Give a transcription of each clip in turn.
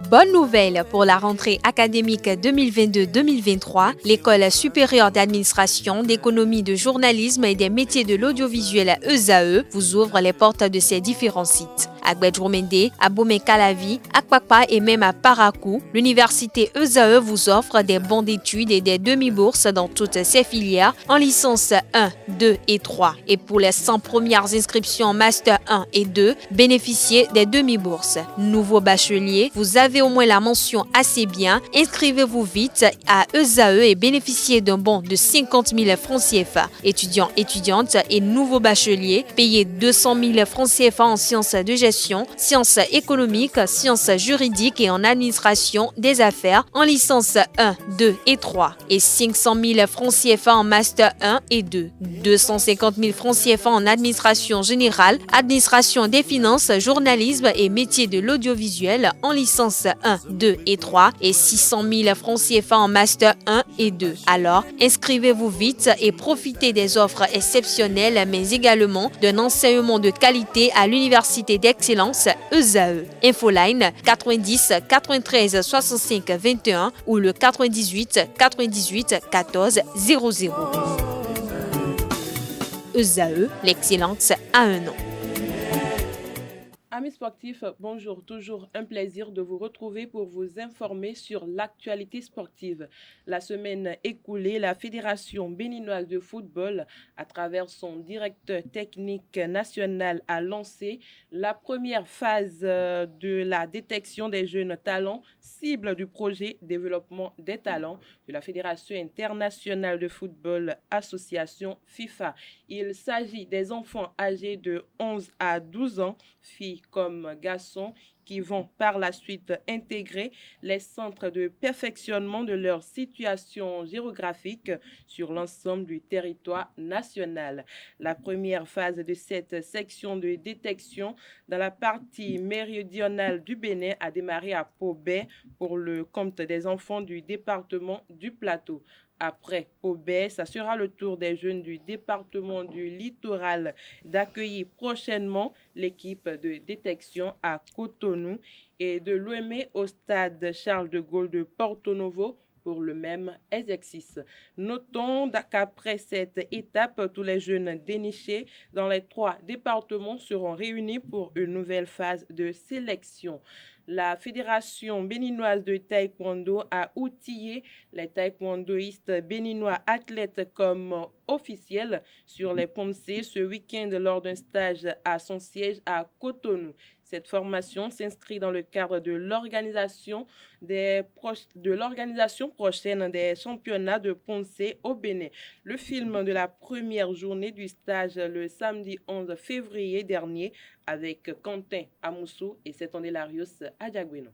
Bonne nouvelle pour la rentrée académique 2022-2023, l'École supérieure d'administration, d'économie, de journalisme et des métiers de l'audiovisuel ESAE vous ouvre les portes de ses différents sites. À Gbedjourmende, à Bomé-Calavi, à Kpakpa et même à Parakou, l'université ESAE vous offre des bons d'études et des demi-bourses dans toutes ses filières en licence 1, 2 et 3. Et pour les 100 premières inscriptions en master 1 et 2, bénéficiez des demi-bourses. Nouveau bachelier, vous avez au moins la mention assez bien. Inscrivez-vous vite à ESAE et bénéficiez d'un bon de 50 000 francs CFA. Étudiants, étudiantes et nouveaux bacheliers, payez 200 000 francs CFA en sciences de gestion, sciences économiques, sciences juridiques et en administration des affaires en licence 1, 2 et 3 et 500 000 francs CFA en master 1 et 2, 250 000 francs CFA en administration générale, administration des finances, journalisme et métiers de l'audiovisuel en licence 1, 2 et 3 et 600 000 francs CFA en master 1 et 2. Alors, inscrivez-vous vite et profitez des offres exceptionnelles mais également d'un enseignement de qualité à l'université d'excellence ESAE. Infoline 90 93 65 21 ou le 98 98 14 00. ESAE, l'excellence a un nom. Amis sportifs, bonjour. Toujours un plaisir de vous retrouver pour vous informer sur l'actualité sportive. La semaine écoulée, la Fédération béninoise de football, à travers son directeur technique national, a lancé la première phase de la détection des jeunes talents, cible du projet développement des talents de la Fédération internationale de football association FIFA. Il s'agit des enfants âgés de 11 à 12 ans, filles comme garçons, qui vont par la suite intégrer les centres de perfectionnement de leur situation géographique sur l'ensemble du territoire national. La première phase de cette section de détection dans la partie méridionale du Bénin a démarré à Pau-Bay pour le compte des enfants du département du Plateau. Après Pau-Bay, ça sera le tour des jeunes du département du Littoral d'accueillir prochainement l'équipe de détection à Cotonou et de l'OME au stade Charles de Gaulle de Porto Novo pour le même exercice. Notons qu'après cette étape, tous les jeunes dénichés dans les 3 départements seront réunis pour une nouvelle phase de sélection. La Fédération béninoise de taekwondo a outillé les taekwondoïstes béninois athlètes comme officiels sur les Poncé ce week-end lors d'un stage à son siège à Cotonou. Cette formation s'inscrit dans le cadre de l'organisation prochaine des championnats de Poncé au Bénin. Le film de la première journée du stage le samedi 11 février dernier avec Quentin Amoussou et Setondélarius Adjagweno.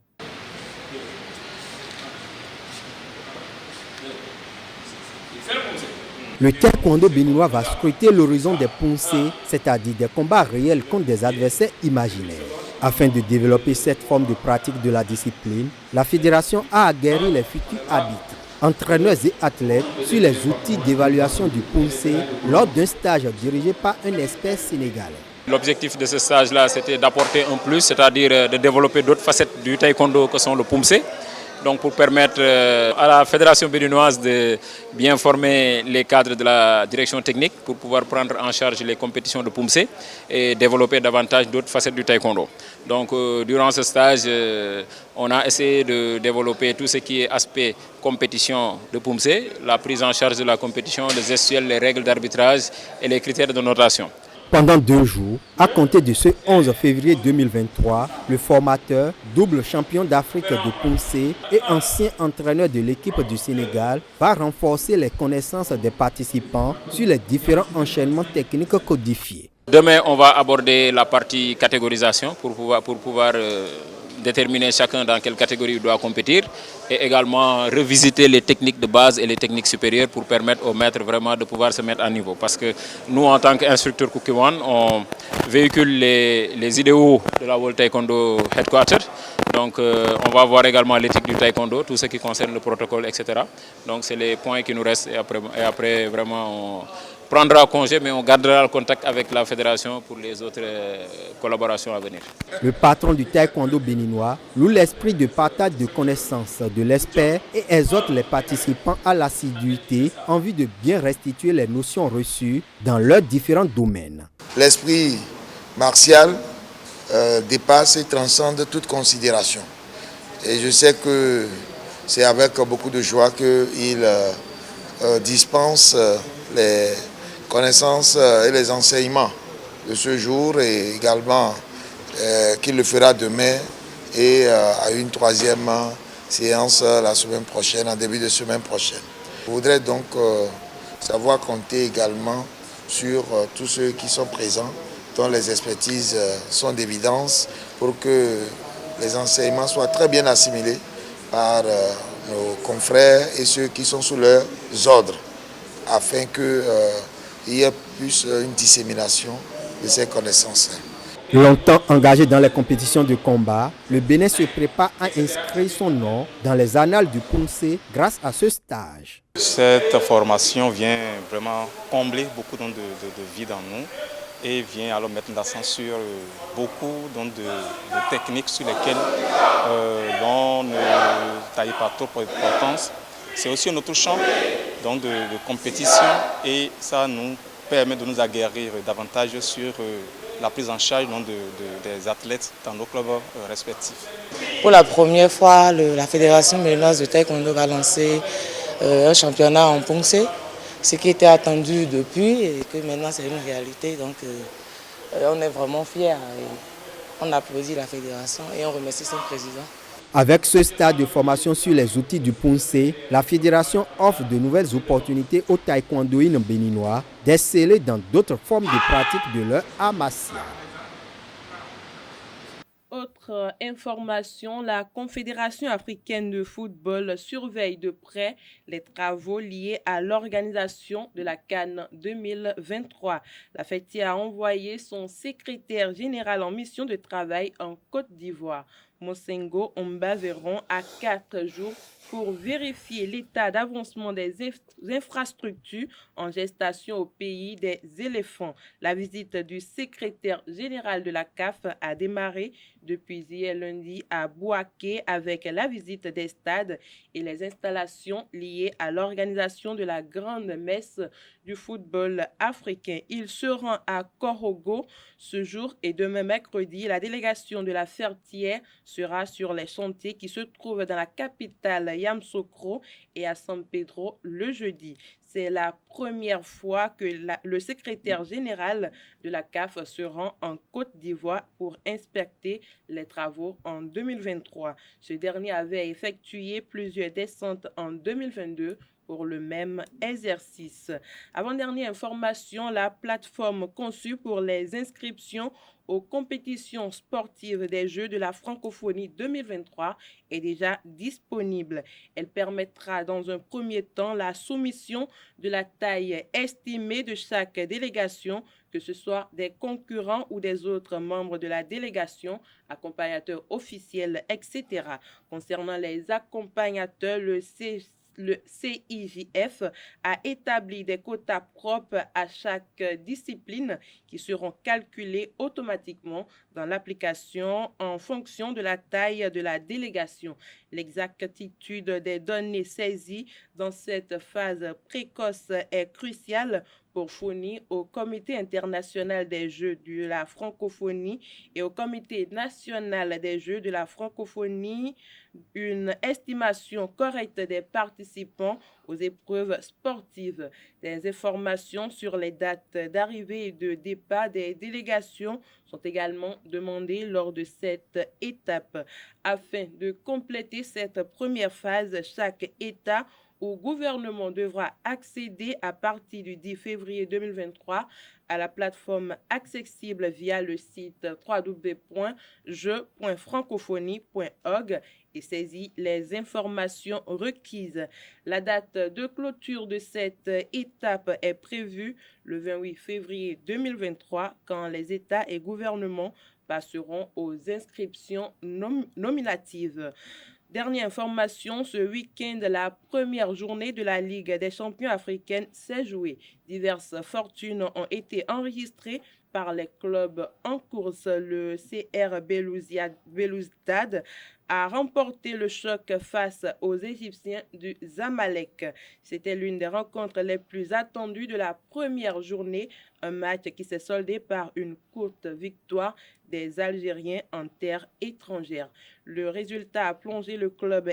Le taekwondo béninois va scruter l'horizon des poncés, c'est-à-dire des combats réels contre des adversaires imaginaires. Afin de développer cette forme de pratique de la discipline, la fédération a aguerri les futurs arbitres, entraîneurs et athlètes sur les outils d'évaluation du poncé lors d'un stage dirigé par un expert sénégalais. L'objectif de ce stage-là, c'était d'apporter un plus, c'est-à-dire de développer d'autres facettes du taekwondo que sont le poncé. Donc pour permettre à la Fédération béninoise de bien former les cadres de la direction technique pour pouvoir prendre en charge les compétitions de Poumsé et développer davantage d'autres facettes du taekwondo. Donc durant ce stage, on a essayé de développer tout ce qui est aspect compétition de Poumsé, la prise en charge de la compétition, les gestuels, les règles d'arbitrage et les critères de notation. Pendant 2 jours, à compter de ce 11 février 2023, le formateur, double champion d'Afrique de Poncé et ancien entraîneur de l'équipe du Sénégal, va renforcer les connaissances des participants sur les différents enchaînements techniques codifiés. Demain, on va aborder la partie catégorisation pour pouvoir déterminer chacun dans quelle catégorie il doit compétir et également revisiter les techniques de base et les techniques supérieures pour permettre aux maîtres vraiment de pouvoir se mettre à niveau. Parce que nous, en tant qu'instructeurs Kukiwan, on véhicule les idéaux de la World Taekwondo Headquarter. Donc on va voir également l'éthique du taekwondo, tout ce qui concerne le protocole, etc. Donc c'est les points qui nous restent et après vraiment prendra congé, mais on gardera le contact avec la fédération pour les autres collaborations à venir. Le patron du taekwondo béninois loue l'esprit de partage de connaissances de l'expert et exhorte les participants à l'assiduité en vue de bien restituer les notions reçues dans leurs différents domaines. L'esprit martial dépasse et transcende toute considération. Et je sais que c'est avec beaucoup de joie qu'il dispense les connaissances et les enseignements de ce jour et également qu'il le fera demain et à une troisième séance la semaine prochaine, en début de semaine prochaine. Je voudrais donc savoir compter également sur tous ceux qui sont présents, dont les expertises sont d'évidence pour que les enseignements soient très bien assimilés par nos confrères et ceux qui sont sous leurs ordres, afin qu'il y ait plus une dissémination de ces connaissances. Longtemps engagé dans les compétitions de combat, le Bénin se prépare à inscrire son nom dans les annales du PUMSE grâce à ce stage. Cette formation vient vraiment combler beaucoup de vie dans nous et vient alors mettre l'accent sur beaucoup de techniques sur lesquelles l'on ne taille pas trop d'importance. C'est aussi un autre champ de compétition et ça nous permet de nous aguerrir davantage sur la prise en charge des athlètes dans nos clubs respectifs. Pour la première fois, la Fédération béninoise de taekwondo va lancer un championnat en PUMSE, ce qui était attendu depuis et que maintenant c'est une réalité. Donc on est vraiment fiers et on applaudit la fédération et on remercie son président. Avec ce stade de formation sur les outils du PUMSE, la fédération offre de nouvelles opportunités aux taekwondoïnes béninois d'exceller dans d'autres formes de pratique de leur art martial. Autre information, la Confédération africaine de football surveille de près les travaux liés à l'organisation de la CAN 2023. La FETI a envoyé son secrétaire général en mission de travail en Côte d'Ivoire. Mosengo Ombaveron a 4 jours pour vérifier l'état d'avancement des infrastructures en gestation au pays des éléphants. La visite du secrétaire général de la CAF a démarré depuis hier lundi à Bouaké avec la visite des stades et les installations liées à l'organisation de la grande messe du football africain. Il se rend à Korogo ce jour et demain mercredi, la délégation de la Fertière sera sur les chantiers qui se trouvent dans la capitale Yamoussoukro et à San Pedro le jeudi. C'est la première fois que le secrétaire général de la CAF se rend en Côte d'Ivoire pour inspecter les travaux en 2023. Ce dernier avait effectué plusieurs descentes en 2022 pour le même exercice. Avant-dernière information, la plateforme conçue pour les inscriptions aux compétitions sportives des Jeux de la francophonie 2023 est déjà disponible. Elle permettra dans un premier temps la soumission de la taille estimée de chaque délégation, que ce soit des concurrents ou des autres membres de la délégation, accompagnateurs officiels, etc. Concernant les accompagnateurs, le CIJF a établi des quotas propres à chaque discipline qui seront calculés automatiquement dans l'application en fonction de la taille de la délégation. L'exactitude des données saisies dans cette phase précoce est cruciale pour fournir au Comité international des Jeux de la francophonie et au Comité national des Jeux de la francophonie une estimation correcte des participants aux épreuves sportives. Des informations sur les dates d'arrivée et de départ des délégations sont également demandées lors de cette étape. Afin de compléter cette première phase, chaque État ou gouvernement devra accéder à partir du 10 février 2023 à la plateforme accessible via le site www.jeux.francophonie.org et saisir les informations requises. La date de clôture de cette étape est prévue le 28 février 2023 quand les États et gouvernements passeront aux inscriptions nominatives. Dernière information, ce week-end, la première journée de la Ligue des champions africaine s'est jouée. Diverses fortunes ont été enregistrées par les clubs en course. Le CR Belouizdad a remporté le choc face aux Égyptiens du Zamalek. C'était l'une des rencontres les plus attendues de la première journée, un match qui s'est soldé par une courte victoire des Algériens en terre étrangère. Le résultat a plongé le club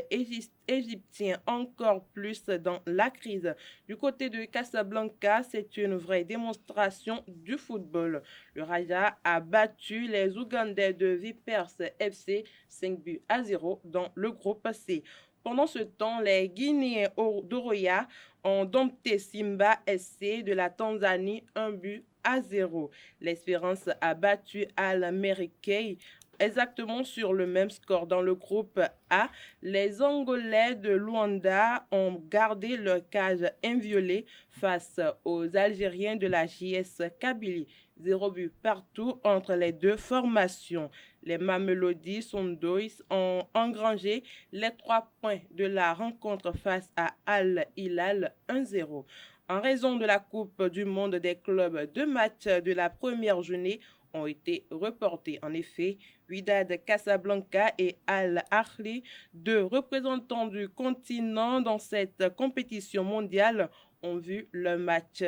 égyptien encore plus dans la crise. Du côté de Casablanca, c'est une vraie démonstration du football. Le Raja a battu les Ougandais de Vipers FC 5-0 dans le groupe C. Pendant ce temps, les Guinéens d'Oroya ont dompté Simba SC de la Tanzanie 1-0. L'Espérance a battu Al-Merikei exactement sur le même score. Dans le groupe A, les Angolais de Luanda ont gardé leur cage inviolée face aux Algériens de la JS Kabylie. 0 but partout entre les deux formations. Les Mamelody Sundowns ont engrangé les 3 points de la rencontre face à Al Hilal 1-0. En raison de la Coupe du monde des clubs, 2 matchs de la première journée ont été reportés. En effet, Wydad Casablanca et Al Ahly, 2 représentants du continent dans cette compétition mondiale, ont vu le match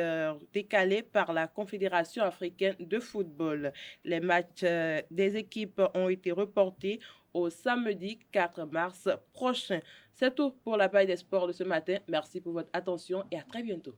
décalé par la Confédération africaine de football. Les matchs des équipes ont été reportés au samedi 4 mars prochain. C'est tout pour la page des sports de ce matin. Merci pour votre attention et à très bientôt.